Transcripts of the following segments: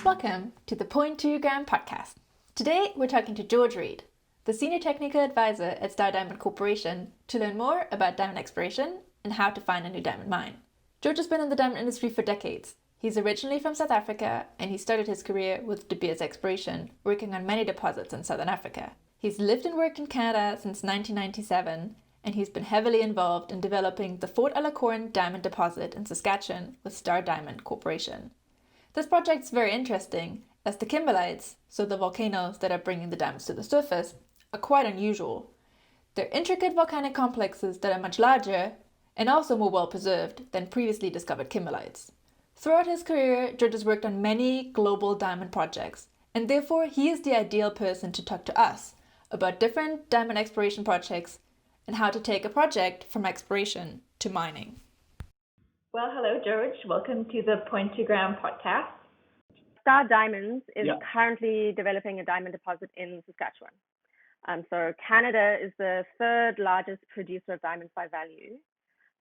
Welcome to the 0.2 Gram podcast. Today we're talking to George Reed, the Senior Technical Advisor at Star Diamond Corporation, to learn more about diamond exploration and how to find a new diamond mine. George has been in the diamond industry for decades. He's originally from South Africa and he started his career with De Beers Exploration, working on many deposits in Southern Africa. He's lived and worked in Canada since 1997 and he's been heavily involved in developing the Fort Alacorn diamond deposit in Saskatchewan with Star Diamond Corporation. This project is very interesting as the kimberlites, so the volcanoes that are bringing the diamonds to the surface, are quite unusual. They're intricate volcanic complexes that are much larger and also more well preserved than previously discovered kimberlites. Throughout his career, George has worked on many global diamond projects, and therefore he is the ideal person to talk to us about different diamond exploration projects and how to take a project from exploration to mining. Well, hello, George. Welcome to the 0.2 Gram podcast. Star Diamonds is currently developing a diamond deposit in Saskatchewan. So Canada is the third largest producer of diamonds by value.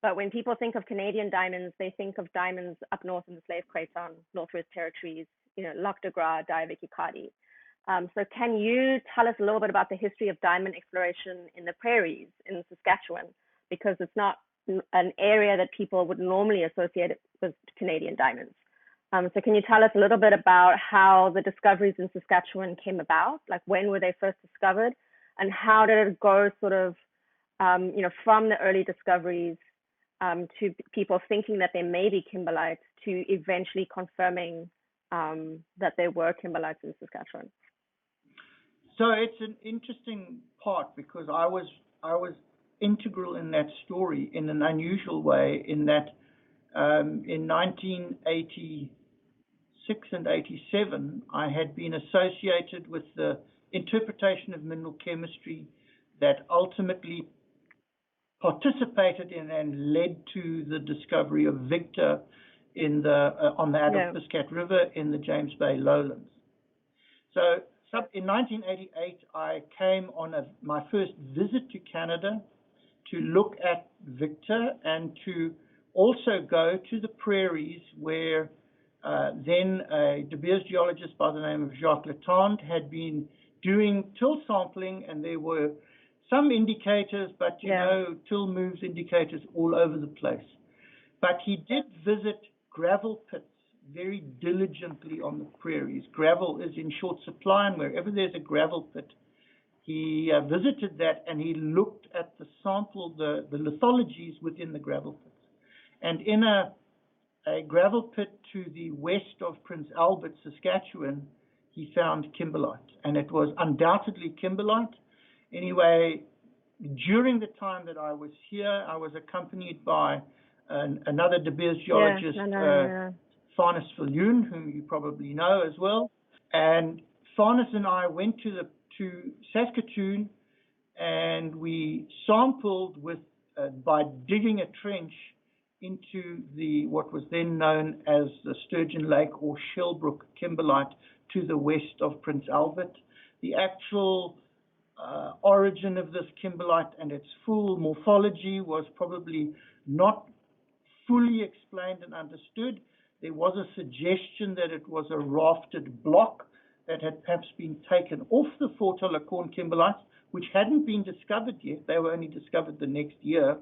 But when people think of Canadian diamonds, they think of diamonds up north in the Slave Craton, Northwest Territories, Lac de Gras, Diavik-Ikadi. So can you tell us a little bit about the history of diamond exploration in the prairies in Saskatchewan? Because it's not an area that people would normally associate with Canadian diamonds. So can you tell us a little bit about how the discoveries in Saskatchewan came about? Like when were they first discovered? And how did it go sort of, from the early discoveries to people thinking that there may be kimberlites to eventually confirming that there were kimberlites in Saskatchewan? So it's an interesting part because I was integral in that story in an unusual way, in that in 1986 and 87, I had been associated with the interpretation of mineral chemistry that ultimately participated in and led to the discovery of Victor in the on the Adelpiscat River in the James Bay lowlands. So in 1988, I came on my first visit to Canada to look at Victor and to also go to the prairies where then a De Beers geologist by the name of Jacques Letendre had been doing till sampling, and there were some indicators, but till moves indicators all over the place. But he did visit gravel pits very diligently on the prairies. Gravel is in short supply, and wherever there's a gravel pit, he visited that and he looked at the sample, the lithologies within the gravel pits. And in a gravel pit to the west of Prince Albert, Saskatchewan, he found kimberlite, and it was undoubtedly kimberlite. Anyway, during the time that I was here, I was accompanied by another De Beers geologist, Farnes Viljoen, whom you probably know as well. And Farnes and I went to Saskatoon, and we sampled by digging a trench into what was then known as the Sturgeon Lake or Shellbrook kimberlite to the west of Prince Albert. The actual origin of this kimberlite and its full morphology was probably not fully explained and understood. There was a suggestion that it was a rafted block that had perhaps been taken off the Fort Alacorn kimberlites, which hadn't been discovered yet. They were only discovered the next year,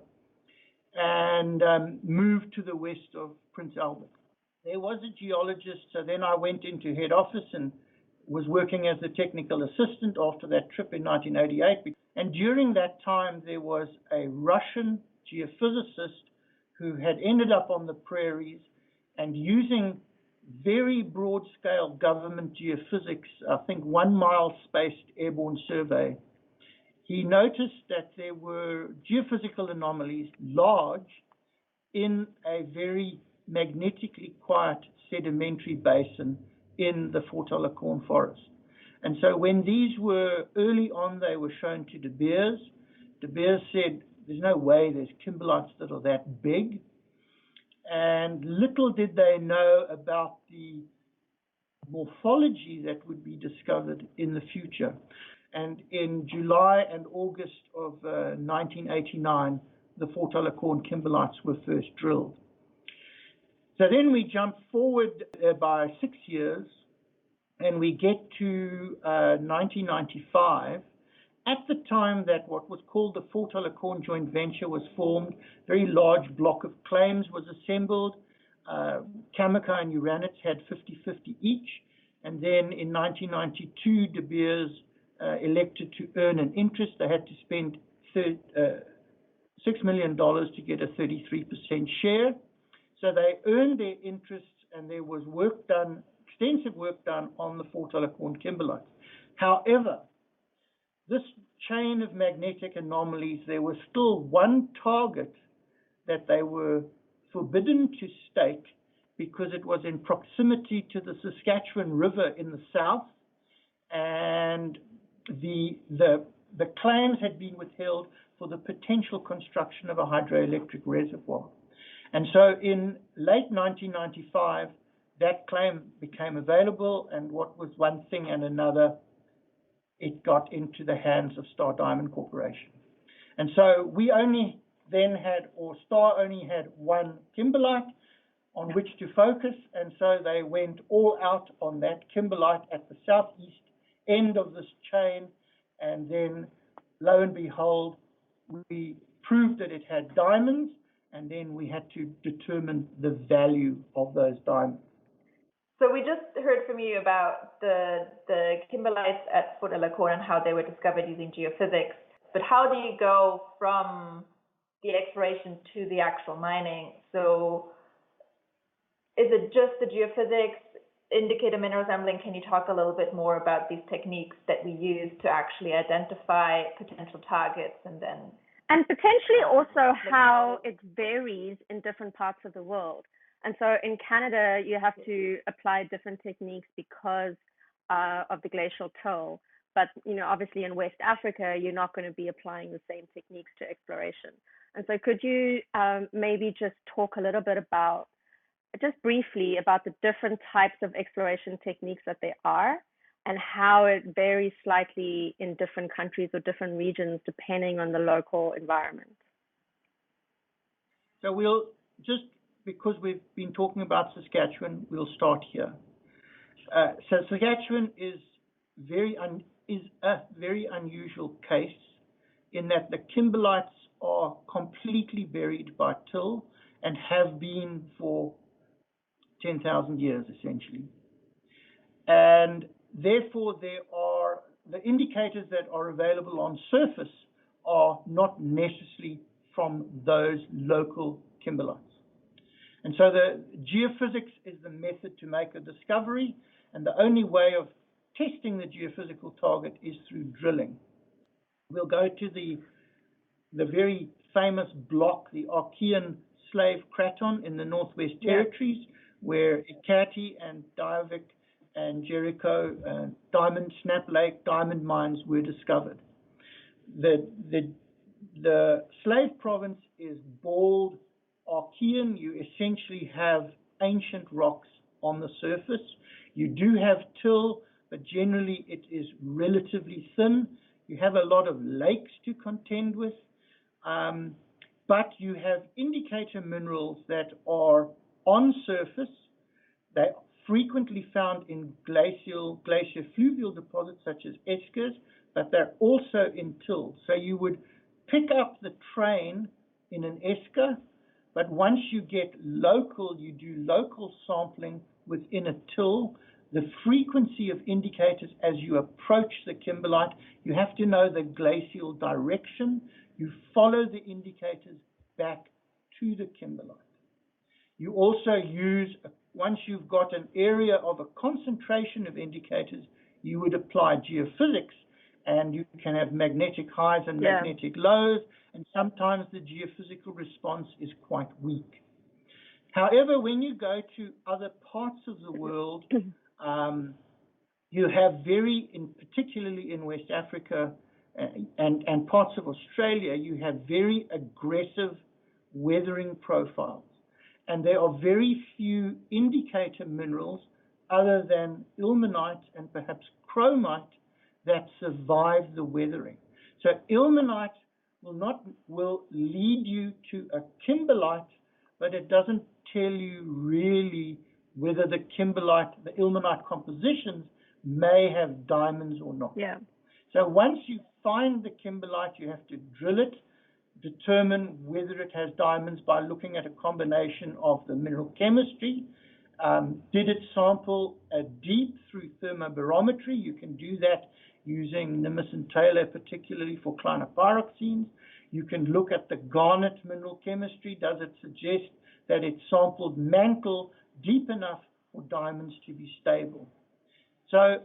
and moved to the west of Prince Albert. There was a geologist, so then I went into head office and was working as a technical assistant after that trip in 1988. And during that time, there was a Russian geophysicist who had ended up on the prairies and using very broad-scale government geophysics, I think 1 mile spaced airborne survey, he noticed that there were geophysical anomalies large in a very magnetically quiet sedimentary basin in the Fort Alacorn forest. And so when these were early on, they were shown to De Beers. De Beers said, there's no way there's kimberlites that are that big. And little did they know about the morphology that would be discovered in the future. And in July and August of 1989, the Fort Alacorn kimberlites were first drilled. So then we jump forward by 6 years and we get to 1995. At the time that what was called the Fort Olacorn joint venture was formed, a very large block of claims was assembled. Cameco and Uranus had 50-50 each. And then in 1992, De Beers elected to earn an interest. They had to spend $6 million to get a 33% share. So they earned their interests, and there was work done, extensive work done on the Fort Olacorn kimberlite. However, this chain of magnetic anomalies, there was still one target that they were forbidden to stake because it was in proximity to the Saskatchewan River in the south, and the claims had been withheld for the potential construction of a hydroelectric reservoir. And so in late 1995, that claim became available, and what was one thing and another, it got into the hands of Star Diamond Corporation. And so we only then had, or Star only had, one kimberlite on which to focus, and so they went all out on that kimberlite at the southeast end of this chain, and then lo and behold, we proved that it had diamonds, and then we had to determine the value of those diamonds. So we just heard from you about the kimberlites at Fort Olacorn and how they were discovered using geophysics. But how do you go from the exploration to the actual mining? So is it just the geophysics, indicator mineral sampling? Can you talk a little bit more about these techniques that we use to actually identify potential targets, and then... And potentially also how it varies in different parts of the world. And so in Canada, you have to apply different techniques because of the glacial till. But, obviously in West Africa, you're not going to be applying the same techniques to exploration. And so could you maybe just talk a little bit about, just briefly, about the different types of exploration techniques that there are and how it varies slightly in different countries or different regions depending on the local environment? So we'll just, because we've been talking about Saskatchewan, we'll start here. So Saskatchewan is a very unusual case in that the kimberlites are completely buried by till and have been for 10,000 years, essentially. And therefore, the indicators that are available on surface are not necessarily from those local kimberlites. And so the geophysics is the method to make a discovery, and the only way of testing the geophysical target is through drilling. We'll go to the very famous block, the Archean slave craton in the Northwest Territories, where Ekati and Diavik and Jericho and Diamond Snap Lake diamond mines were discovered. The slave province is bald Archean. You essentially have ancient rocks on the surface. You do have till, but generally it is relatively thin. You have a lot of lakes to contend with, but you have indicator minerals that are on surface. They are frequently found in glacier fluvial deposits such as eskers, but they're also in till. So you would pick up the train in an esker, but once you get local, you do local sampling within a till. The frequency of indicators as you approach the kimberlite, you have to know the glacial direction. You follow the indicators back to the kimberlite. You also use, once you've got an area of a concentration of indicators, you would apply geophysics, and you can have magnetic highs and magnetic lows, and sometimes the geophysical response is quite weak. However, when you go to other parts of the world, you have particularly in West Africa and parts of Australia, you have very aggressive weathering profiles. And there are very few indicator minerals other than ilmenite and perhaps chromite that survive the weathering. So ilmenite will lead you to a kimberlite, but it doesn't tell you really whether the ilmenite compositions may have diamonds or not. Yeah. So once you find the kimberlite, you have to drill it, determine whether it has diamonds by looking at a combination of the mineral chemistry. Did it sample deep through thermobarometry? You can do that using Nimis and Taylor, particularly for clinopyroxenes. You can look at the garnet mineral chemistry. Does it suggest that it sampled mantle deep enough for diamonds to be stable? So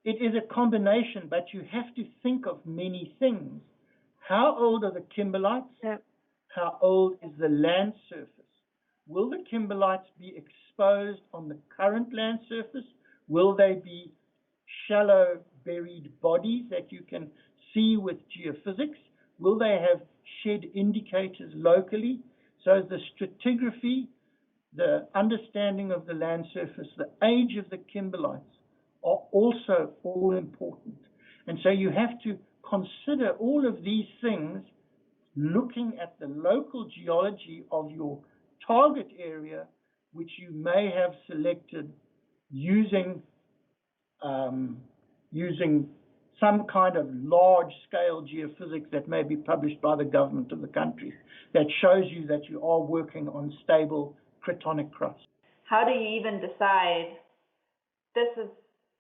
it is a combination, but you have to think of many things. How old are the kimberlites? Yeah. How old is the land surface? Will the kimberlites be exposed on the current land surface? Will they be shallow buried bodies that you can see with geophysics? Will they have shed indicators locally? So the stratigraphy, the understanding of the land surface, the age of the kimberlites are also all important. And so you have to consider all of these things, looking at the local geology of your target area, which you may have selected using some kind of large-scale geophysics that may be published by the government of the country that shows you that you are working on stable cratonic crust. How do you even decide this is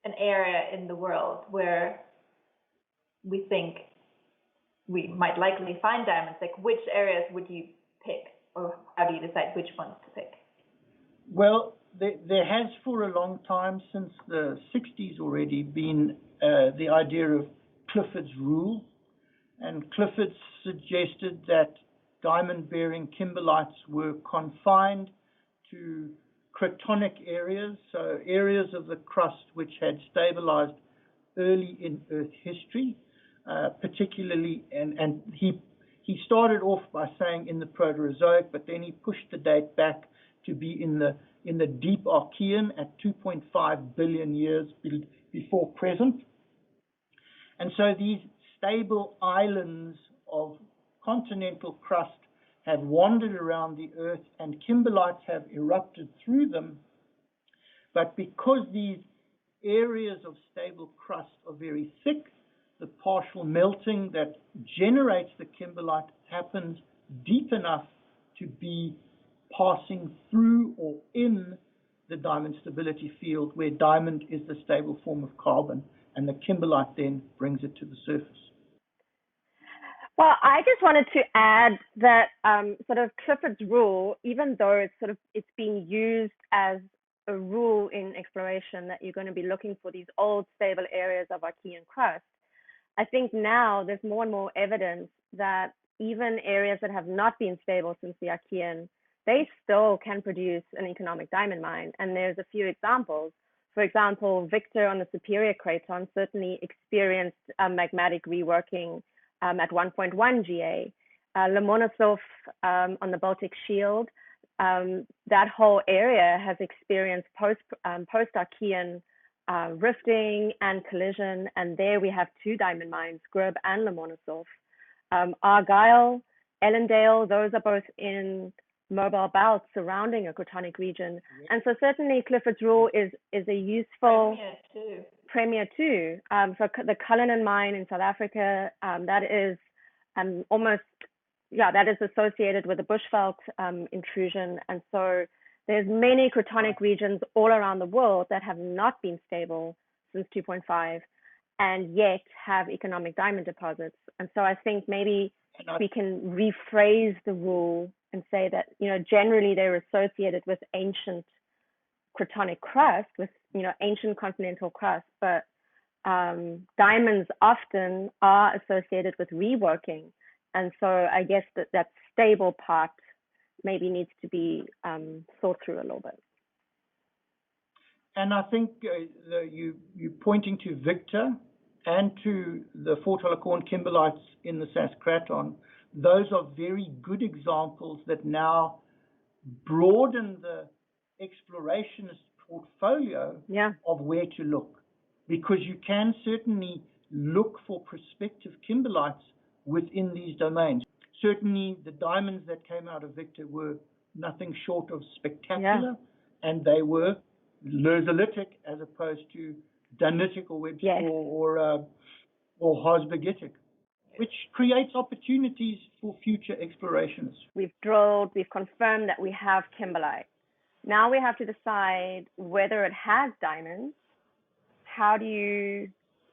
an area in the world where we think we might likely find diamonds? Like, which areas would you pick, or how do you decide which ones to pick? Well, there has for a long time, since the 60s already, been the idea of Clifford's rule. And Clifford suggested that diamond-bearing kimberlites were confined to cratonic areas, so areas of the crust which had stabilized early in Earth history, particularly, and he started off by saying in the Proterozoic, but then he pushed the date back to be in the deep Archean at 2.5 billion years before present. And so these stable islands of continental crust have wandered around the Earth, and kimberlites have erupted through them. But because these areas of stable crust are very thick, the partial melting that generates the kimberlite happens deep enough to be passing through or in the diamond stability field, where diamond is the stable form of carbon, and the kimberlite then brings it to the surface. Well, I just wanted to add that sort of Clifford's rule, even though it's being used as a rule in exploration that you're going to be looking for these old stable areas of Archean crust, I think now there's more and more evidence that even areas that have not been stable since the Archean, they still can produce an economic diamond mine. And there's a few examples. For example, Victor on the Superior Craton certainly experienced magmatic reworking at 1.1 GA. Lomonosov on the Baltic Shield, that whole area has experienced post-Archean rifting and collision, and there we have two diamond mines, Grub and Lomonosov. Argyle, Ellendale, those are both in mobile belts surrounding a cratonic region. And so certainly Clifford's rule is a useful premier too. So the Cullinan mine in South Africa, that is that is associated with the Bushveld intrusion. And so there's many cratonic regions all around the world that have not been stable since 2.5 and yet have economic diamond deposits. And so I think maybe we can rephrase the rule and say that, generally they're associated with ancient cratonic crust, with, ancient continental crust, but diamonds often are associated with reworking. And so I guess that stable part maybe needs to be thought through a little bit. And I think you pointing to Victor and to the Fort Holocorn kimberlites in the Czas Craton, those are very good examples that now broaden the explorationist portfolio of where to look. Because you can certainly look for prospective kimberlites within these domains. Certainly the diamonds that came out of Victor were nothing short of spectacular, and they were lersilytic as opposed to danitic or Yes. or harzbergitic, which creates opportunities for future explorations. We've drilled, we've confirmed that we have kimberlite. Now we have to decide whether it has diamonds.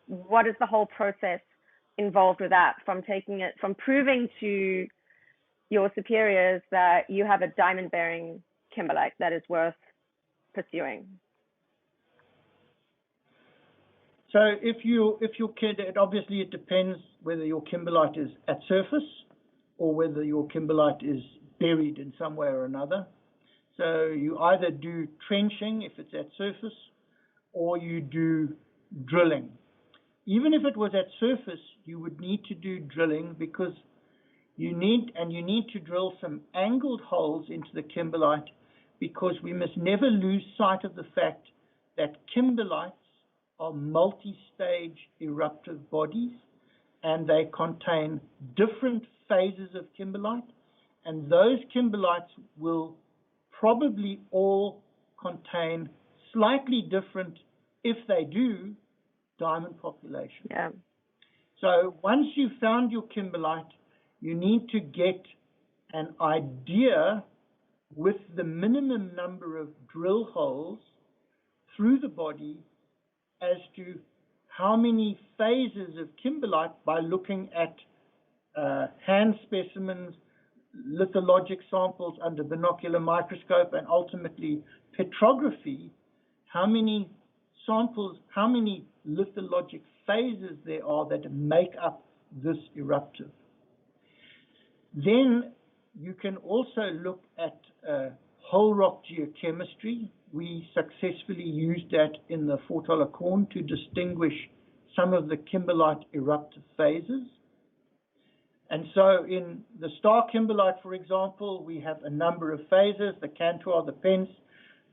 What is the whole process involved with that, from proving to your superiors that you have a diamond bearing kimberlite that is worth pursuing? So obviously it depends whether your kimberlite is at surface or whether your kimberlite is buried in some way or another. So you either do trenching if it's at surface, or you do drilling. Even if it was at surface, you would need to do drilling, because you need to drill some angled holes into the kimberlite, because we must never lose sight of the fact that kimberlites are multi-stage eruptive bodies, and they contain different phases of kimberlite, and those kimberlites will probably all contain slightly different, if they do, diamond population. Yeah. So once you've found your kimberlite, you need to get an idea with the minimum number of drill holes through the body as to how many phases of kimberlite, by looking at hand specimens, lithologic samples under binocular microscope, and ultimately petrography, how many samples, how many lithologic phases there are that make up this eruptive. Then you can also look at whole rock geochemistry. We successfully used that in the Fort Corn to distinguish some of the kimberlite eruptive phases. And so in the star kimberlite, for example, we have a number of phases: the Cantor, the Pence,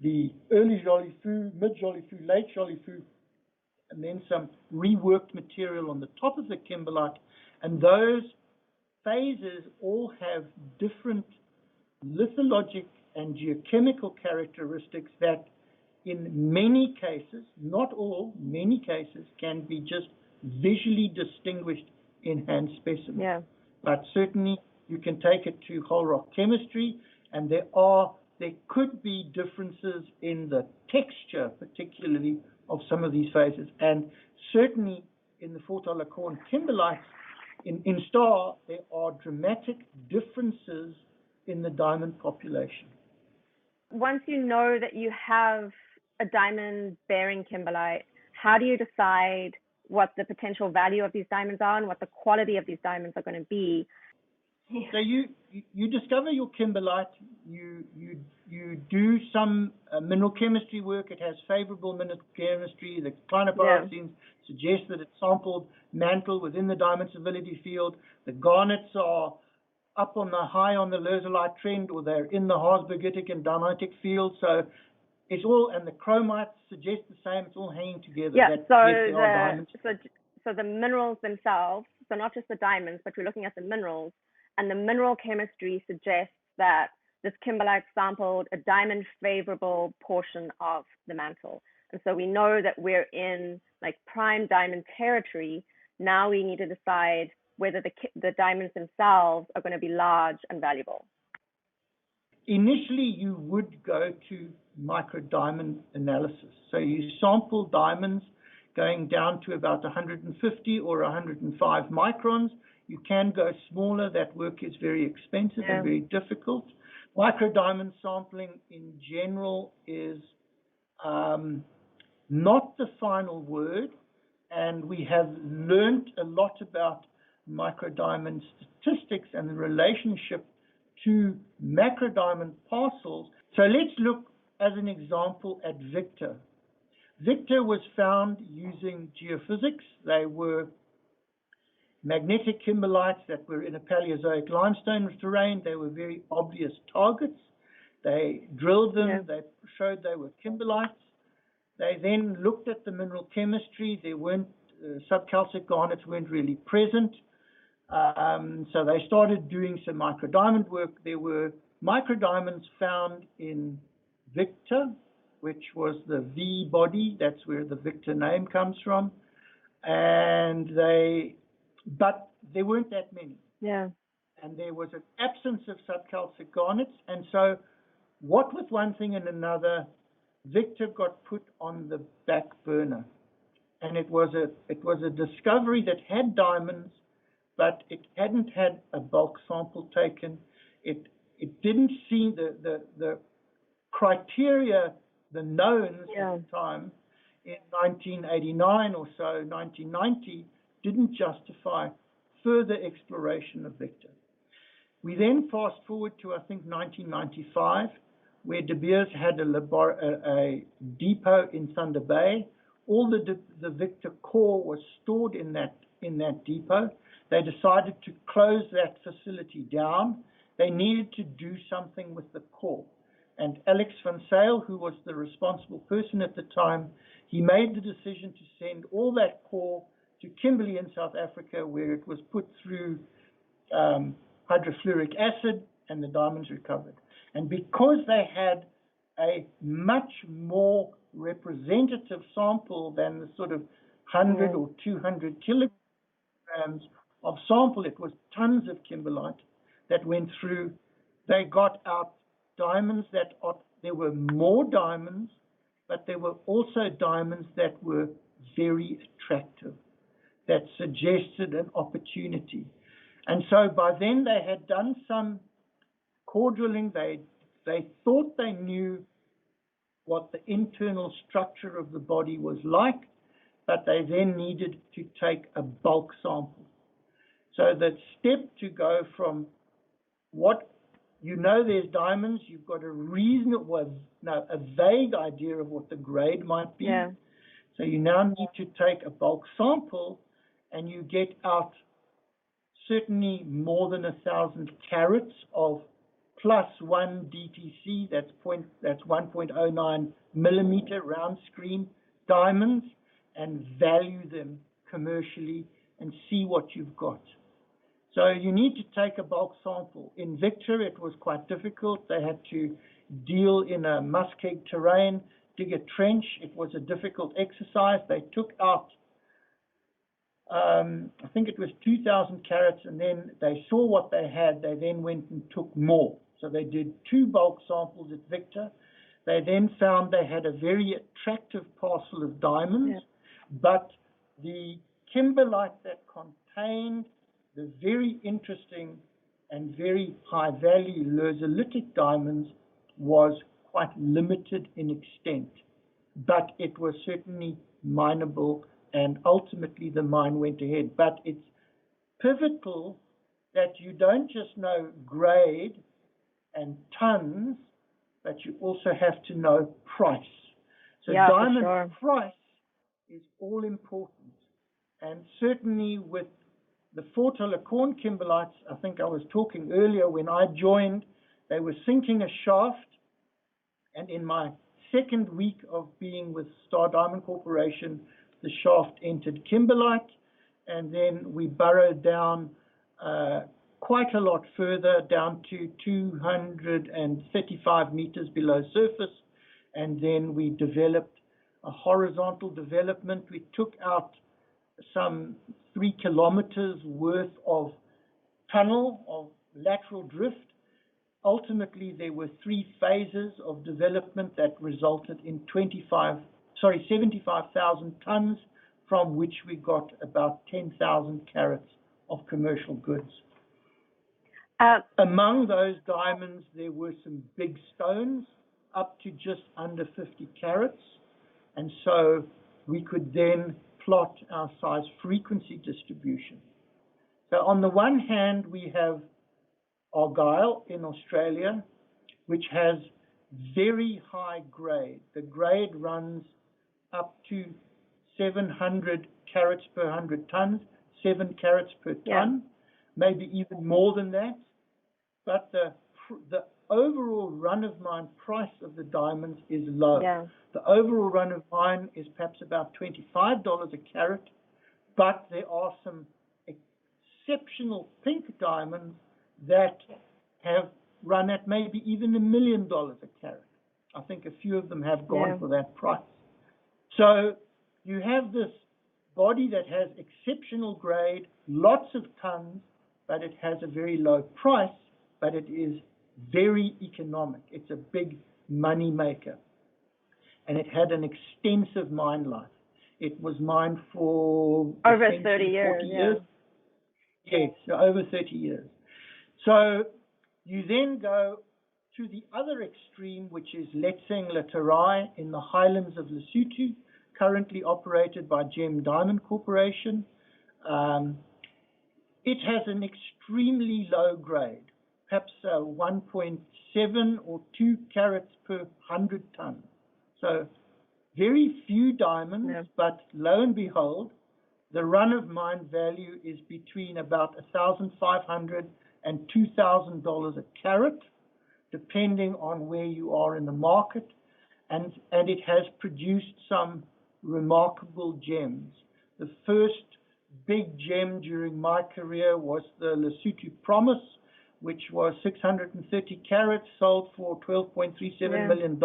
the early Jolifeu, mid Jolifeu, late Jolifeu, and then some reworked material on the top of the kimberlite. And those phases all have different lithologic and geochemical characteristics that in many cases, not all, many cases, can be just visually distinguished in hand specimens. Yeah. But certainly you can take it to whole rock chemistry, and there could be differences in the texture, particularly of some of these phases. And certainly in the Fort Corn kimberlites, in star, there are dramatic differences in the diamond population. Once you know that you have a diamond-bearing kimberlite, how do you decide what the potential value of these diamonds are and what the quality of these diamonds are going to be? So you discover your kimberlite, you do some mineral chemistry work. It has favorable mineral chemistry. The clinopyroxenes suggest that it's sampled mantle within the diamond civility field. The garnets are up on the high on the leusolite trend, or they're in the harzbergitic and danitic field. So it's all, and the chromites suggest the same. It's all hanging together. Yeah. So the minerals themselves, so not just the diamonds, but we're looking at the minerals, and the mineral chemistry suggests that this kimberlite sampled a diamond favorable portion of the mantle. And so we know that we're in like prime diamond territory. Now we need to decide whether the diamonds themselves are going to be large and valuable. Initially, you would go to microdiamond analysis. So you sample diamonds going down to about 150 or 105 microns. You can go smaller. That work is very expensive and very difficult. Microdiamond sampling in general is not the final word, and we have learned a lot about microdiamond statistics and the relationship to macrodiamond parcels. So let's look as an example at Victor. Victor was found using geophysics. They were magnetic kimberlites that were in a Paleozoic limestone terrain. They were very obvious targets. They drilled them. They showed they were kimberlites. They then looked at the mineral chemistry. There weren't subcalcic garnets weren't really present. So they started doing some microdiamond work. There were microdiamonds found in Victor, which was the V body. That's where the Victor name comes from. But there weren't that many. Yeah. And there was an absence of subcalcic garnets. And so what with one thing and another, Victor got put on the back burner. And it was a discovery that had diamonds, but it hadn't had a bulk sample taken. It didn't see the criteria, the knowns at the time in 1989 or so, 1990, didn't justify further exploration of Victor. We then fast forward to, I think, 1995, where De Beers had a depot in Thunder Bay. All the Victor core was stored in that depot. They decided to close that facility down. They needed to do something with the core. And Alex van Zyl, who was the responsible person at the time, he made the decision to send all that core to Kimberley in South Africa, where it was put through hydrofluoric acid, and the diamonds recovered. And because they had a much more representative sample than the sort of 100 or 200 kilograms of sample, it was tons of kimberlite that went through. They got out diamonds there were more diamonds, but there were also diamonds that were very attractive, that suggested an opportunity. And so by then they had done some core drilling. They thought they knew what the internal structure of the body was like, but they then needed to take a bulk sample. So the step to go from there's diamonds, you've got a vague idea of what the grade might be. Yeah. So you now need to take a bulk sample, and you get out certainly more than 1,000 carats of plus 1 DTC, that's 1.09 millimeter round screen diamonds, and value them commercially and see what you've got. So you need to take a bulk sample. In Victor, it was quite difficult. They had to deal in a muskeg terrain, dig a trench. It was a difficult exercise. They took out, I think it was 2,000 carats, and then they saw what they had. They then went and took more. So they did 2 bulk samples at Victor. They then found they had a very attractive parcel of diamonds, but the kimberlite that contained the very interesting and very high value lersilytic diamonds was quite limited in extent, but it was certainly mineable, and ultimately the mine went ahead. But it's pivotal that you don't just know grade and tons, but you also have to know price. So diamond price is all important. And certainly with the four-tiller corn kimberlites, I think I was talking earlier, when I joined, they were sinking a shaft, and in my second week of being with Star Diamond Corporation, the shaft entered kimberlite, and then we burrowed down quite a lot further, down to 235 meters below surface, and then we developed a horizontal development. We took out some 3 kilometers worth of tunnel, of lateral drift. Ultimately, there were 3 phases of development that resulted in 75,000 tons, from which we got about 10,000 carats of commercial goods. Among those diamonds, there were some big stones up to just under 50 carats. And so we could then plot our size frequency distribution. So on the one hand, we have Argyle in Australia, which has very high grade. The grade runs up to 700 carats per 100 tons, 7 carats per ton, maybe even more than that. But the overall run-of-mine price of the diamonds is low. Yeah. The overall run-of-mine is perhaps about $25 a carat, but there are some exceptional pink diamonds that have run at maybe even $1 million a carat. I think a few of them have gone for that price. So you have this body that has exceptional grade, lots of tons, but it has a very low price, but it is very economic. It's a big money maker. And it had an extensive mine life. It was mined for over 30 years. Yes, so over 30 years. So you then go to the other extreme, which is Letseng Latarai in the highlands of Lesotho, currently operated by Diamond Corporation. It has an extremely low grade, perhaps 1.7 or 2 carats per 100 tons. So very few diamonds, but lo and behold, the run-of-mine value is between about $1,500 and $2,000 a carat, depending on where you are in the market, and it has produced some remarkable gems. The first big gem during my career was the Lesotho Promise, which was 630 carats, sold for $12.37 million.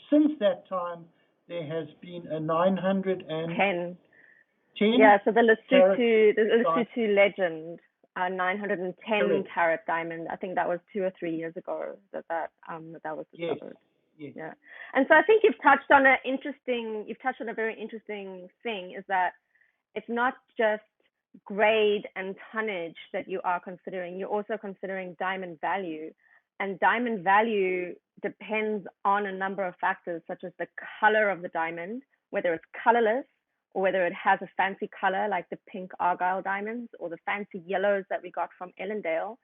Since that time, there has been a 910. Yeah, so the Lesotho Legend, 910 carat diamond. I think that was 2 or 3 years ago that was discovered. Yes. Yeah, and so I think you've touched on a very interesting thing, is that it's not just grade and tonnage that you are considering. You're also considering diamond value, and diamond value depends on a number of factors, such as the color of the diamond, whether it's colorless or whether it has a fancy color like the pink Argyle diamonds or the fancy yellows that we got from Ellendale.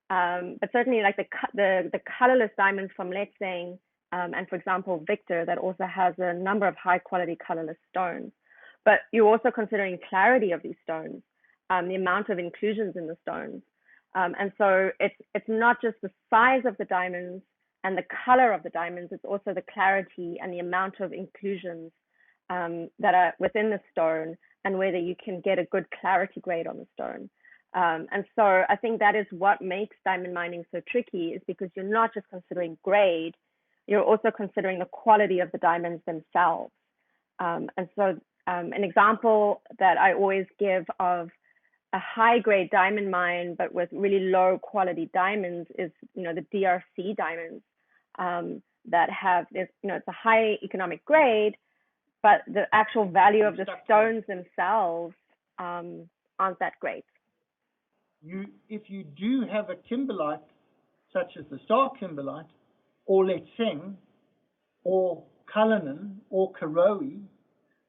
But certainly like the colorless diamonds from Letseng, and for example, Victor, that also has a number of high quality colorless stones. But you're also considering clarity of these stones, the amount of inclusions in the stones. And so it's not just the size of the diamonds and the color of the diamonds, it's also the clarity and the amount of inclusions that are within the stone, and whether you can get a good clarity grade on the stone. And so I think that is what makes diamond mining so tricky, is because you're not just considering grade, you're also considering the quality of the diamonds themselves. And so an example that I always give of a high grade diamond mine, but with really low quality diamonds, is, the DRC diamonds that have this, it's a high economic grade, but the actual value of the stones themselves aren't that great. If you do have a kimberlite, such as the Star kimberlite, or Letseng, or Cullinan, or Karowe,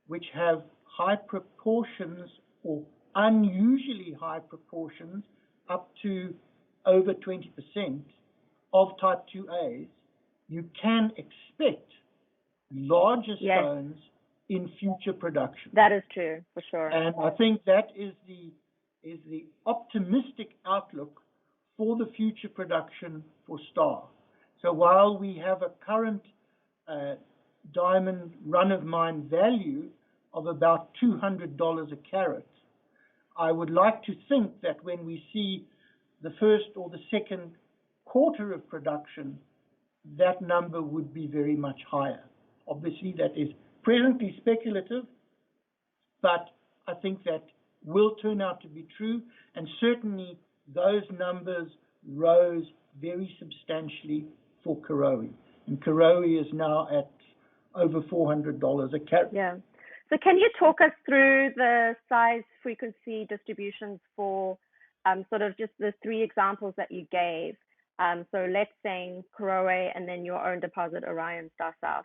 which have high proportions or unusually high proportions, up to over 20% of type 2As, you can expect larger stones in future production. That is true, for sure. And I think that is the optimistic outlook for the future production for Star. So while we have a current diamond run-of-mine value of about $200 a carat, I would like to think that when we see the first or the second quarter of production, that number would be very much higher. Obviously, that is presently speculative, but I think that will turn out to be true, and certainly those numbers rose very substantially for Karowe. And Karowe is now at over $400 a carat. Yeah. So can you talk us through the size frequency distributions for sort of just the 3 examples that you gave? So Letseng, Karowe, and then your own deposit, Orion Star South.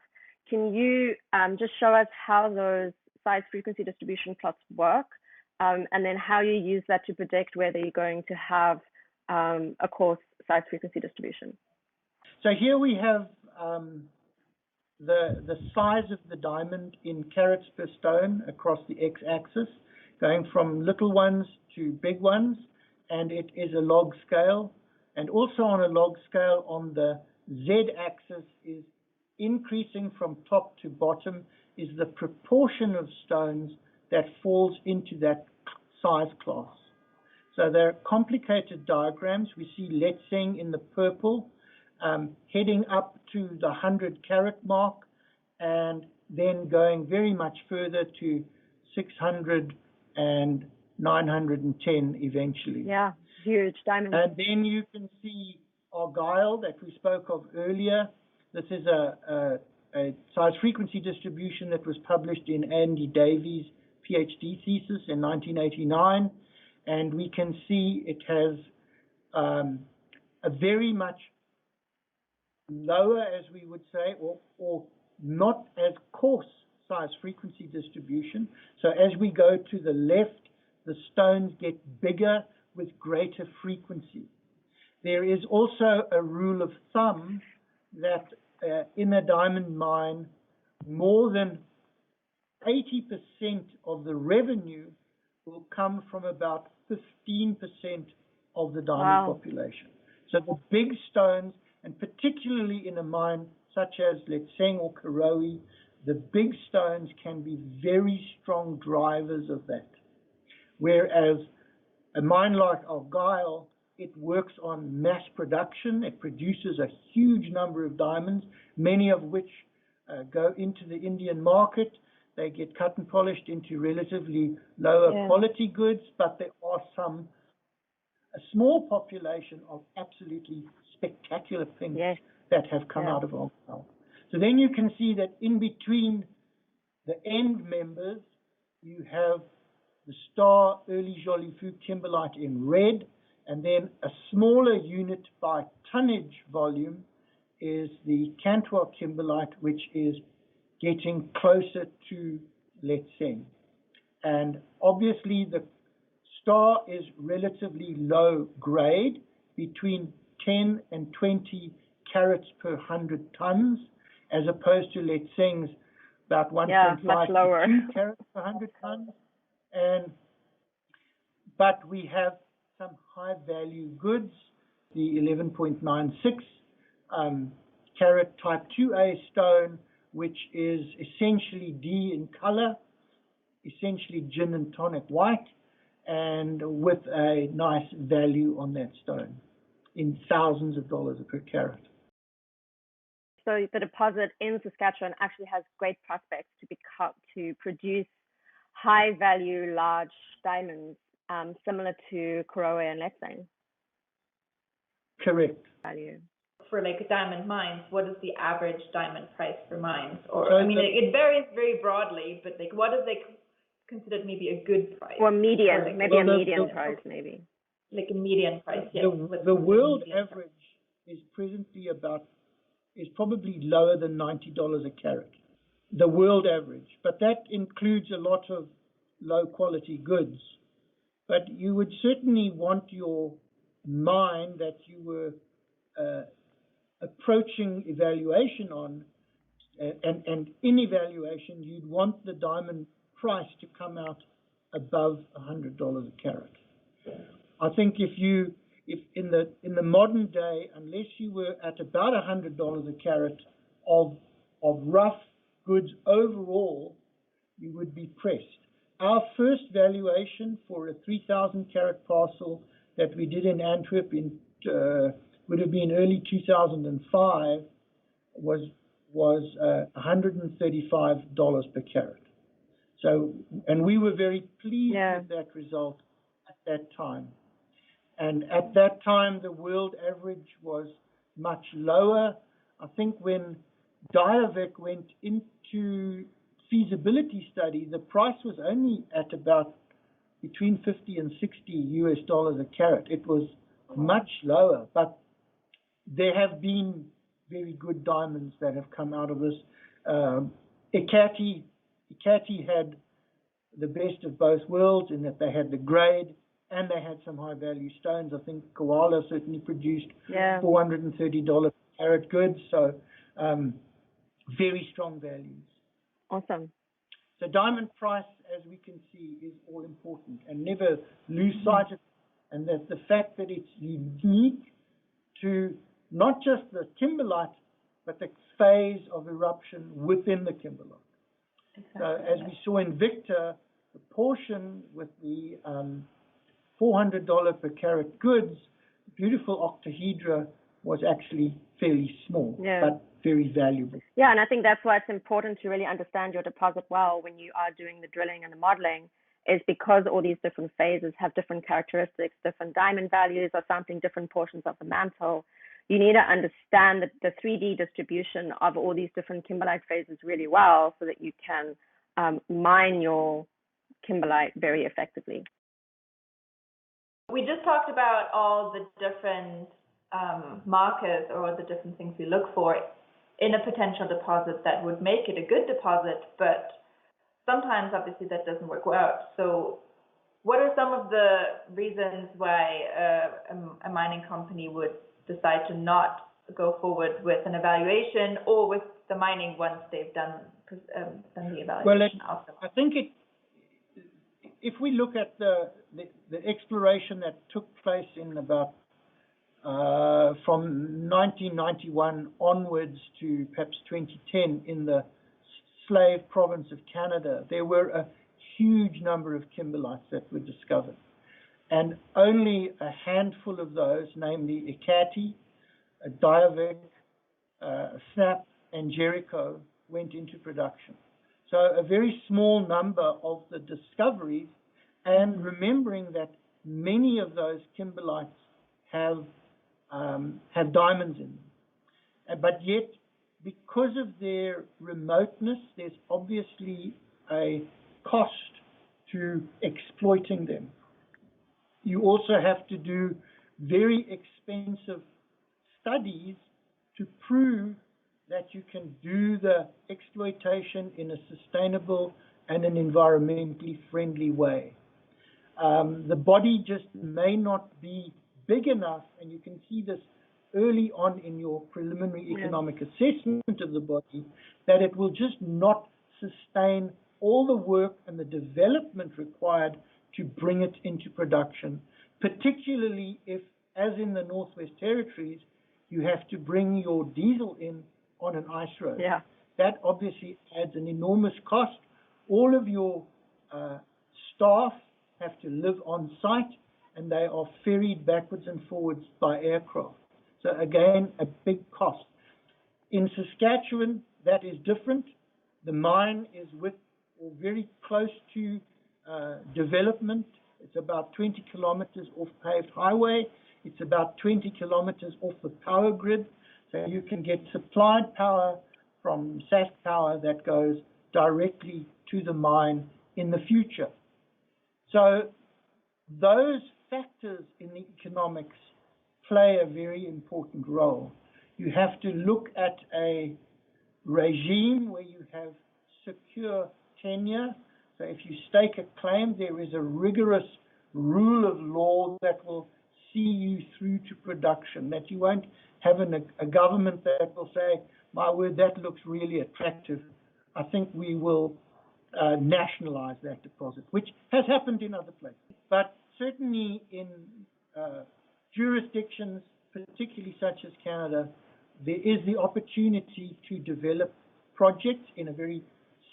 Can you just show us how those size frequency distribution plots work, and then how you use that to predict whether you're going to have a coarse size frequency distribution? So here we have the size of the diamond in carats per stone across the x-axis, going from little ones to big ones, and it is a log scale. And also on a log scale on the z-axis is increasing from top to bottom is the proportion of stones that falls into that size class. So they're complicated diagrams. We see Letseng in the purple, heading up to the 100-carat mark, and then going very much further to 600 and 910 eventually. Yeah, huge diamonds. And then you can see Argyle that we spoke of earlier. This is a size frequency distribution that was published in Andy Davies' PhD thesis in 1989. And we can see it has a very much lower, as we would say, or not as coarse size frequency distribution. So as we go to the left, the stones get bigger with greater frequency. There is also a rule of thumb that in a diamond mine, more than 80% of the revenue will come from about 15% of the diamond population. So the big stones, and particularly in a mine such as Letseng or Karowe, the big stones can be very strong drivers of that. Whereas a mine like Argyle, it works on mass production. It produces a huge number of diamonds, many of which go into the Indian market. They get cut and polished into relatively lower quality goods, but there are a small population of absolutely spectacular things that have come out of Argyle. So then you can see that in between the end members, you have the Star Early Jolly Fu Kimberlite in red, and then a smaller unit by tonnage volume is the Cantua Kimberlite, which is getting closer to Letseng. And obviously the Star is relatively low grade, between 10 and 20 carats per 100 tons, as opposed to Letseng's about 1.5 to 2 carats per 100 tons. But we have some high value goods, the 11.96 carat type 2A stone, which is essentially D in color, essentially gin and tonic white, and with a nice value on that stone in thousands of dollars per carat. So the deposit in Saskatchewan actually has great prospects to produce high value large diamonds, similar to Karowe and Letseng. Correct. Value. For like diamond mines, what is the average diamond price for mines? Or I mean, it varies very broadly, but like, what is considered maybe a good price? Or median, like, maybe a median price, maybe. Like a median price, yes. The world average is presently is probably lower than $90 a carat. The world average, but that includes a lot of low quality goods. But you would certainly want your mine that you were approaching evaluation on, and in evaluation, you'd want the diamond price to come out above $100 a carat. I think if in the modern day, unless you were at about $100 a carat of rough goods overall, you would be pressed. Our first valuation for a 3,000 carat parcel that we did in Antwerp would have been early 2005 was $135 per carat. So, and we were very pleased with that result at that time. And at that time, the world average was much lower. I think when Diavik went into feasibility study, the price was only at about between $50 and $60 a carat. It was much lower, but there have been very good diamonds that have come out of this. Ekati had the best of both worlds in that they had the grade and they had some high value stones. I think Koala certainly produced $430 per carat goods, so very strong values. Awesome. So diamond price, as we can see, is all important, and never lose sight of it. And that the fact that it's unique to not just the kimberlite, but the phase of eruption within the kimberlite. Exactly. So as we saw in Victor, the portion with the $400 per carat goods, beautiful octahedra, was actually fairly small, but very valuable. Yeah, and I think that's why it's important to really understand your deposit well when you are doing the drilling and the modeling, is because all these different phases have different characteristics, different diamond values are sampling different portions of the mantle. You need to understand the 3D distribution of all these different kimberlite phases really well so that you can mine your kimberlite very effectively. We just talked about all the different markers or the different things we look for in a potential deposit that would make it a good deposit, but sometimes obviously that doesn't work out. So what are some of the reasons why a mining company would decide to not go forward with an evaluation or with the mining once they've done the evaluation? Well, I think if we look at the exploration that took place in about from 1991 onwards to perhaps 2010 in the Slave Province of Canada, there were a huge number of kimberlites that were discovered. And only a handful of those, namely Ekati, Diavik, Snap, and Jericho, went into production. So a very small number of the discoveries, and remembering that many of those kimberlites have diamonds in them. But yet, because of their remoteness, there's obviously a cost to exploiting them. You also have to do very expensive studies to prove that you can do the exploitation in a sustainable and an environmentally friendly way. The body just may not be big enough, and you can see this early on in your preliminary economic assessment of the body, that it will just not sustain all the work and the development required to bring it into production, particularly if, as in the Northwest Territories, you have to bring your diesel in on an ice road. Yeah. That obviously adds an enormous cost. All of your staff have to live on site, and they are ferried backwards and forwards by aircraft. So again, a big cost. In Saskatchewan, that is different. The mine is with or very close to development. It's about 20 kilometers off paved highway. It's about 20 kilometers off the power grid. So you can get supplied power from Sask Power that goes directly to the mine in the future. So those factors in the economics play a very important role. You have to look at a regime where you have secure tenure. So if you stake a claim, there is a rigorous rule of law that will see you through to production, that you won't have a government that will say, my word, that looks really attractive. I think we will nationalize that deposit, which has happened in other places. But certainly in jurisdictions, particularly such as Canada, there is the opportunity to develop projects in a very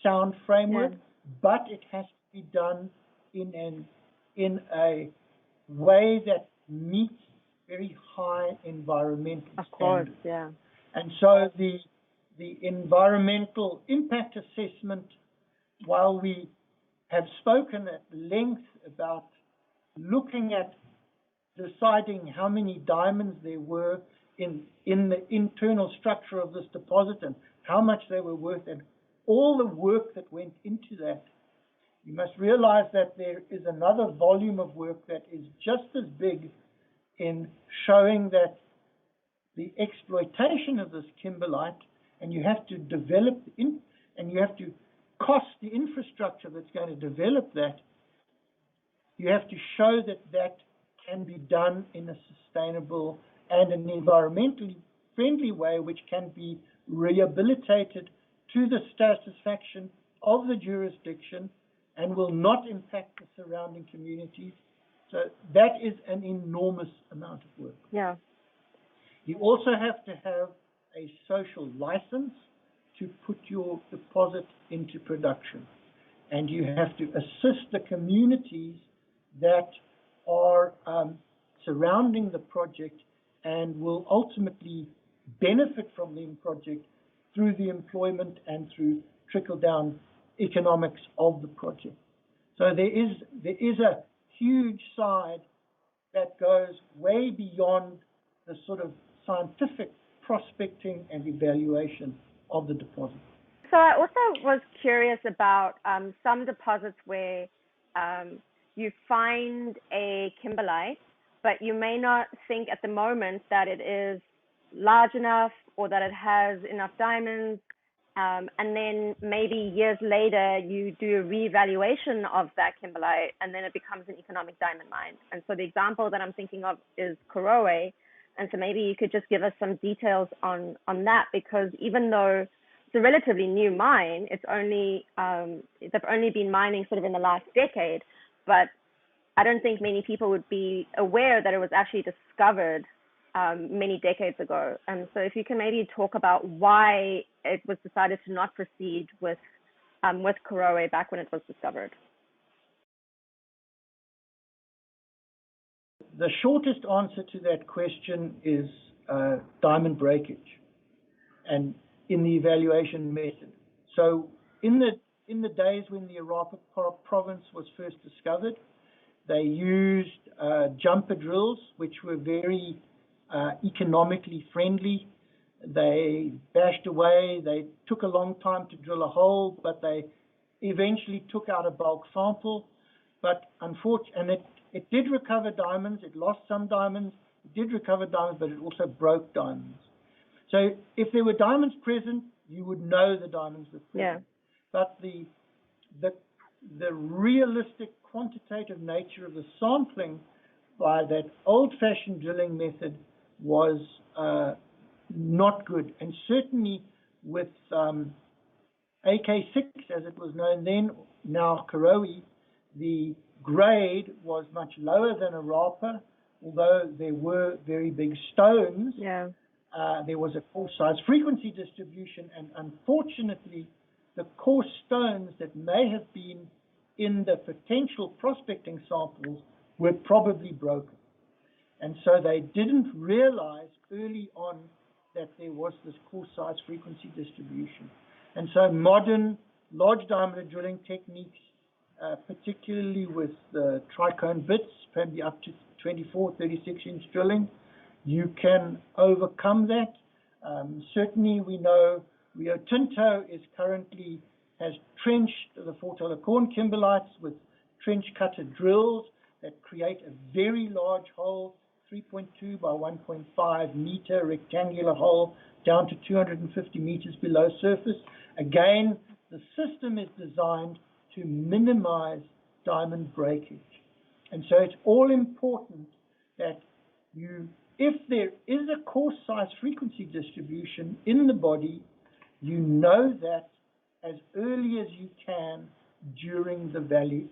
sound framework, but it has to be done in a way that meets very high environmental standards. Of course, yeah. And so the environmental impact assessment, while we have spoken at length about looking at deciding how many diamonds there were in the internal structure of this deposit and how much they were worth and all the work that went into that, you must realize that there is another volume of work that is just as big in showing that the exploitation of this kimberlite, and you have to develop and you have to cost the infrastructure that's going to develop that. You have to show that that can be done in a sustainable and an environmentally friendly way, which can be rehabilitated to the satisfaction of the jurisdiction and will not impact the surrounding communities. So that is an enormous amount of work. Yeah. You also have to have a social license to put your deposit into production. And you have to assist the communities that are surrounding the project and will ultimately benefit from the project through the employment and through trickle-down economics of the project. So there is a huge side that goes way beyond the sort of scientific prospecting and evaluation of the deposit. So I also was curious about some deposits where you find a kimberlite, but you may not think at the moment that it is large enough or that it has enough diamonds. And then maybe years later, you do a reevaluation of that kimberlite, and then it becomes an economic diamond mine. And so the example that I'm thinking of is Korowe. And so maybe you could just give us some details on that, because even though it's a relatively new mine, it's only they've only been mining sort of in the last decade, but I don't think many people would be aware that it was actually discovered many decades ago. And so if you can maybe talk about why it was decided to not proceed with Korowe back when it was discovered. The shortest answer to that question is diamond breakage, and in the evaluation method. So in the days when the Arapa province was first discovered, they used jumper drills, which were very economically friendly. They bashed away. They took a long time to drill a hole, but they eventually took out a bulk sample. But unfortunately, it did recover diamonds. It lost some diamonds. It did recover diamonds, but it also broke diamonds. So if there were diamonds present, you would know the diamonds were present. Yeah. But the realistic quantitative nature of the sampling by that old-fashioned drilling method was not good. And certainly with AK6, as it was known then, now Korowe, the grade was much lower than Arapa, although there were very big stones. Yeah. There was a coarse size frequency distribution, and unfortunately, the coarse stones that may have been in the potential prospecting samples were probably broken. And so they didn't realize early on that there was this coarse size frequency distribution. And so modern large diameter drilling techniques, particularly with the tricone bits, maybe up to 24, 36-inch drilling, you can overcome that. Certainly we know Rio Tinto currently has trenched the Fort Holocorn kimberlites with trench cutter drills that create a very large hole, 3.2 by 1.5 meter rectangular hole down to 250 meters below surface. Again, the system is designed to minimize diamond breakage. And so it's all important that if there is a coarse size frequency distribution in the body, you know that as early as you can during the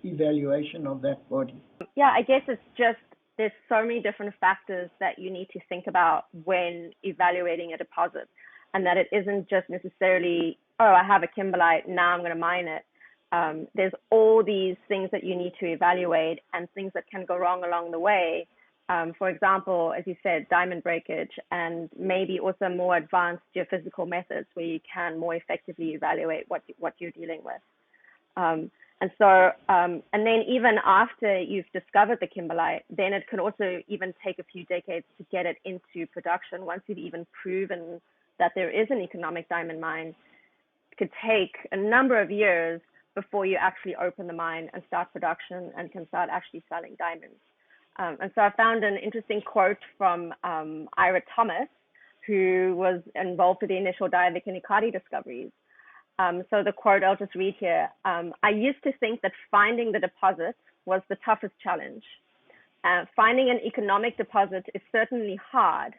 evaluation of that body. Yeah, I guess it's just there's so many different factors that you need to think about when evaluating a deposit, and that it isn't just necessarily, oh, I have a kimberlite, now I'm going to mine it. There's all these things that you need to evaluate and things that can go wrong along the way. For example, as you said, diamond breakage, and maybe also more advanced geophysical methods where you can more effectively evaluate what you're dealing with. And then even after you've discovered the kimberlite, then it can also even take a few decades to get it into production. Once you've even proven that there is an economic diamond mine, it could take a number of years before you actually open the mine and start production and can start actually selling diamonds. And so I found an interesting quote from Ira Thomas, who was involved with the initial Diavik and Ikati discoveries. So the quote I'll just read here. I used to think that finding the deposit was the toughest challenge. Finding an economic deposit is certainly hard,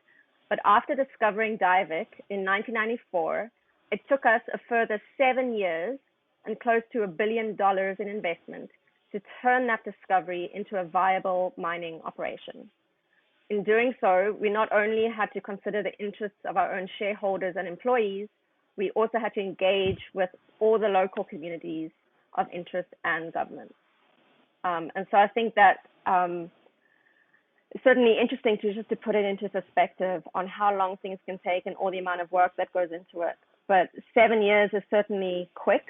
but after discovering Diavik in 1994, it took us a further 7 years and close to $1 billion in investment to turn that discovery into a viable mining operation. In doing so, we not only had to consider the interests of our own shareholders and employees, we also had to engage with all the local communities of interest and government. And so I think that certainly interesting to just to put it into perspective on how long things can take and all the amount of work that goes into it. But 7 years is certainly quick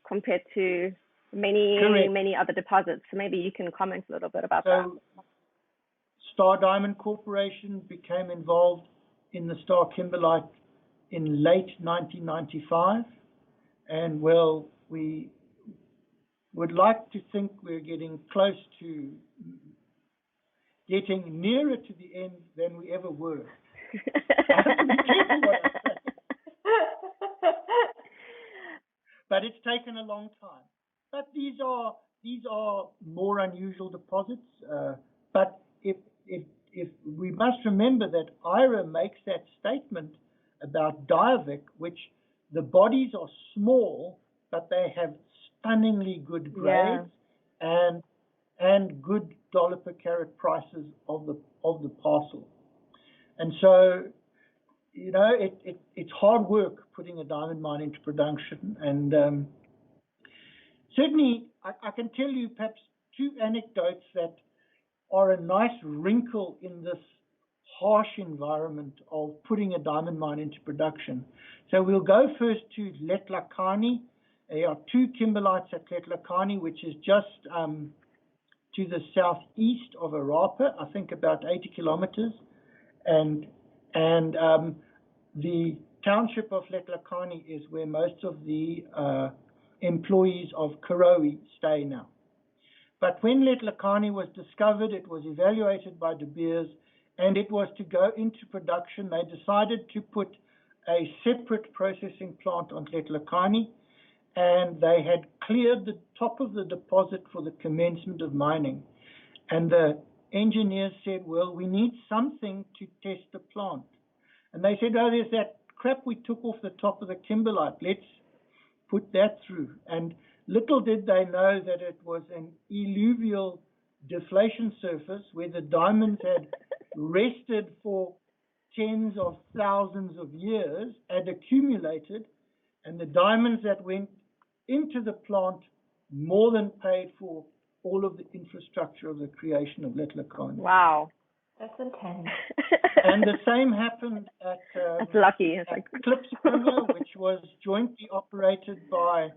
compared to many other deposits. So maybe you can comment a little bit about that. Star Diamond Corporation became involved in the Star Kimberlite in late 1995, and well, we would like to think we're getting close to getting nearer to the end than we ever were. I have to be careful what I say. But it's taken a long time. But these are more unusual deposits. But if we must remember that IRA makes that statement about Diavik, which the bodies are small, but they have stunningly good grades and good dollar per carat prices of the parcel. And so, you know, it's hard work putting a diamond mine into production. And certainly, I can tell you perhaps two anecdotes that are a nice wrinkle in this harsh environment of putting a diamond mine into production. So we'll go first to Letlhakane. There are two kimberlites at Letlhakane, which is just to the southeast of Arapa, I think about 80 kilometers. And the township of Letlhakane is where most of the employees of Karowe stay now. But when Letlhakane was discovered, it was evaluated by De Beers, and it was to go into production. They decided to put a separate processing plant on Letlhakane, and they had cleared the top of the deposit for the commencement of mining. And the engineers said, well, we need something to test the plant. And they said, oh, there's that crap we took off the top of the kimberlite. Let's put that through. And little did they know that it was an alluvial deflation surface where the diamonds had rested for tens of thousands of years, had accumulated, and the diamonds that went into the plant more than paid for all of the infrastructure of the creation of Letlhakane. Wow. That's intense. And the same happened at that's lucky. It's like Klipspringer, which was jointly operated by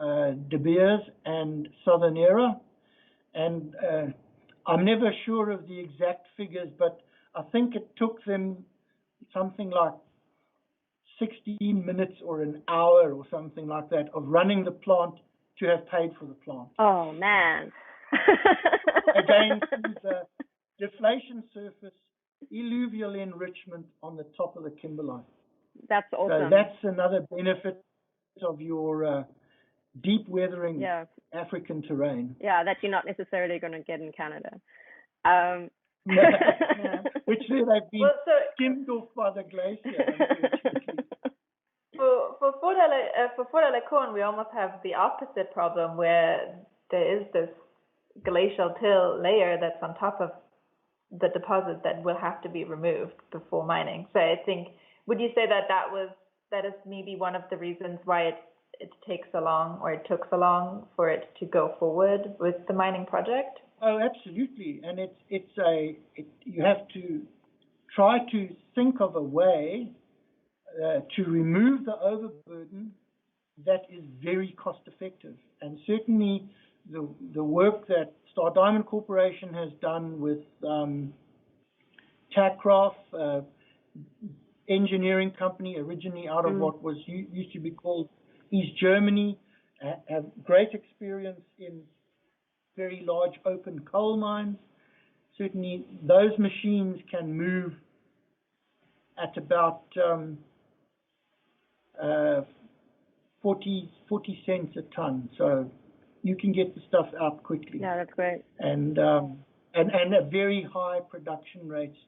De Beers and Southern Era. And I'm never sure of the exact figures, but I think it took them something like 16 minutes or an hour or something like that of running the plant to have paid for the plant. Oh, man. Again, the deflation surface, alluvial enrichment on the top of the kimberlite. That's awesome. So that's another benefit of your deep weathering African terrain. Yeah, that you're not necessarily going to get in Canada. Which they've been skimmed off by the glacier, unfortunately. For Fort Alacon, we almost have the opposite problem where there is this glacial till layer that's on top of the deposit that will have to be removed before mining. So I think, would you say that is maybe one of the reasons why it takes so long, or it took so long for it to go forward with the mining project? Oh, absolutely. And you have to try to think of a way to remove the overburden that is very cost effective. And certainly the work that Star Diamond Corporation has done with Tackraft, engineering company originally out of what was used to be called East Germany, have great experience in very large open coal mines. Certainly those machines can move at about 40 cents a ton. So you can get the stuff out quickly. Yeah, that's great. And a very high production rates,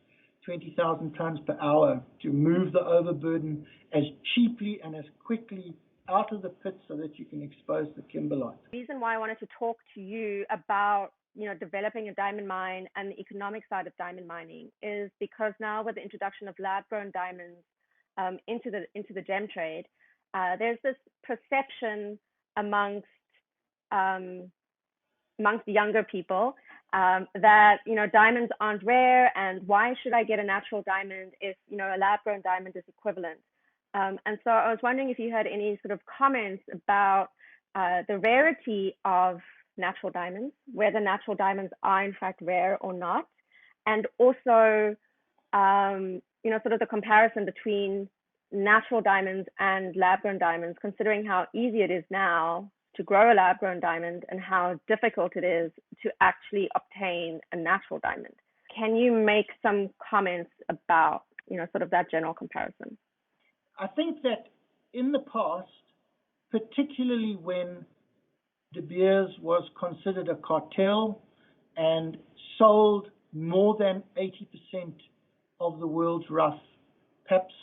20,000 tons per hour, to move the overburden as cheaply and as quickly out of the pit so that you can expose the kimberlite. The reason why I wanted to talk to you about, developing a diamond mine and the economic side of diamond mining is because now with the introduction of lab-grown diamonds into the gem trade, there's this perception amongst younger people that, diamonds aren't rare, and why should I get a natural diamond if, a lab-grown diamond is equivalent? And so I was wondering if you had any sort of comments about the rarity of natural diamonds, whether natural diamonds are in fact rare or not, and also, sort of the comparison between natural diamonds and lab-grown diamonds, considering how easy it is now to grow a lab-grown diamond and how difficult it is to actually obtain a natural diamond. Can you make some comments about, sort of that general comparison? I think that in the past, particularly when De Beers was considered a cartel and sold more than 80% of the world's rough, perhaps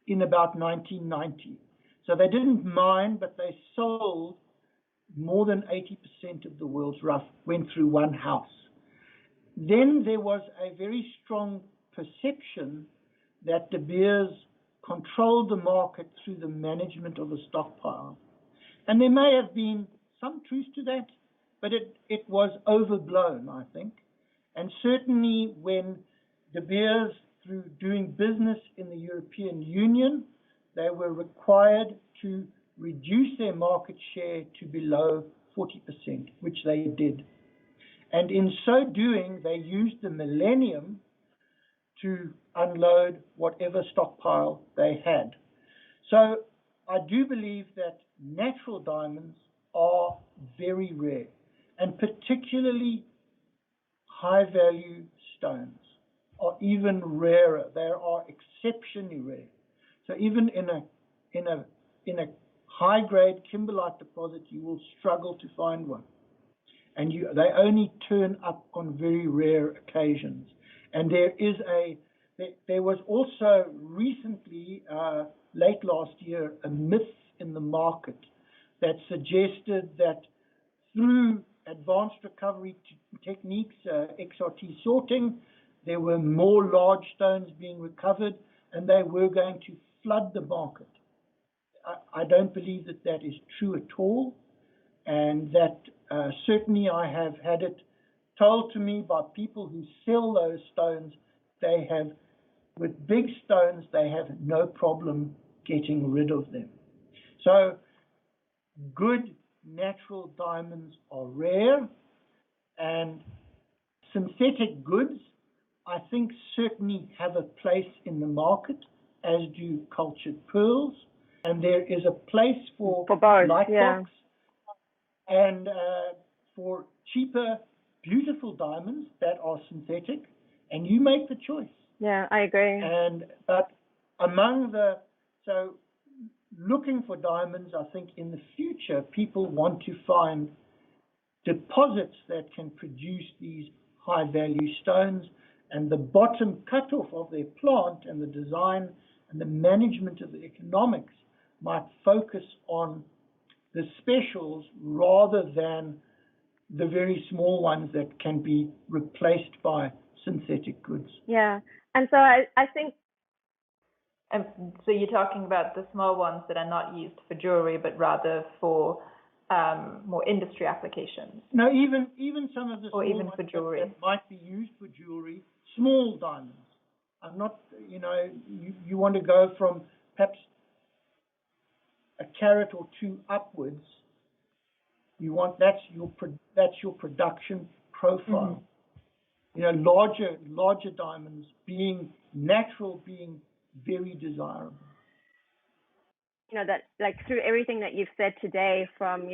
in about 1990. So they didn't mine, but they sold more than 80% of the world's rough, went through one house. Then there was a very strong perception that De Beers controlled the market through the management of the stockpile. And there may have been some truth to that, but it was overblown, I think. And certainly when De Beers, through doing business in the European Union, they were required to reduce their market share to below 40%, which they did. And in so doing, they used the millennium to unload whatever stockpile they had. So I do believe that natural diamonds are very rare, and particularly high-value stones are even rarer. They are exceptionally rare. So even in a high-grade kimberlite deposit, you will struggle to find one, and they only turn up on very rare occasions. And there was also recently, late last year, a myth in the market that suggested that through advanced recovery techniques, XRT sorting, there were more large stones being recovered, and they were going to flood the market. I don't believe that that is true at all, and that certainly I have had it told to me by people who sell those stones. They have, with big stones, they have no problem getting rid of them. So good natural diamonds are rare, and synthetic goods, I think, certainly have a place in the market, as do cultured pearls. And there is a place for both, light yeah. box and for cheaper, beautiful diamonds that are synthetic, and you make the choice. Yeah, I agree. But so looking for diamonds, I think in the future, people want to find deposits that can produce these high-value stones, and the bottom cutoff of their plant and the design and the management of the economics might focus on the specials rather than the very small ones that can be replaced by synthetic goods. Yeah, and so I think... So you're talking about the small ones that are not used for jewelry, but rather for more industry applications? No, even some of the small even ones for jewelry that might be used for jewelry, small diamonds. I'm not, you want to go from perhaps a carat or two upwards. You want that's your production profile. Mm-hmm. Larger diamonds being natural, being very desirable. That, like, through everything that you've said today, from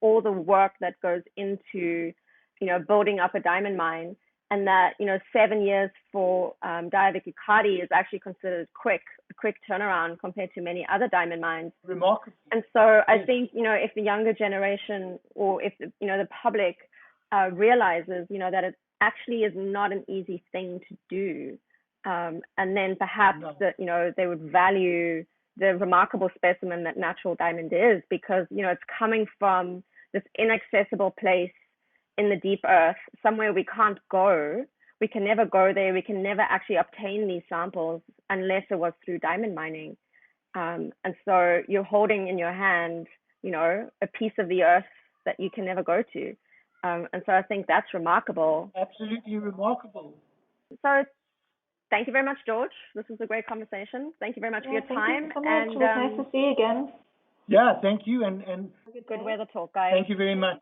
all the work that goes into building up a diamond mine, and that 7 years for Diavik Icardi is actually considered a quick turnaround compared to many other diamond mines. Remarkable. And so I think if the younger generation, or if the public realizes that it actually is not an easy thing to do, and then perhaps that they would value the remarkable specimen that natural diamond is, because it's coming from this inaccessible place in the deep earth, somewhere we can't go. We can never go there. We can never actually obtain these samples unless it was through diamond mining. And so you're holding in your hand, a piece of the earth that you can never go to. And so I think that's remarkable. Absolutely remarkable. So thank you very much, George. This was a great conversation. Thank you very much for your time. Thank you so much. It was nice to see you again. Yeah, thank you. And good weather talk, guys. Thank you very much.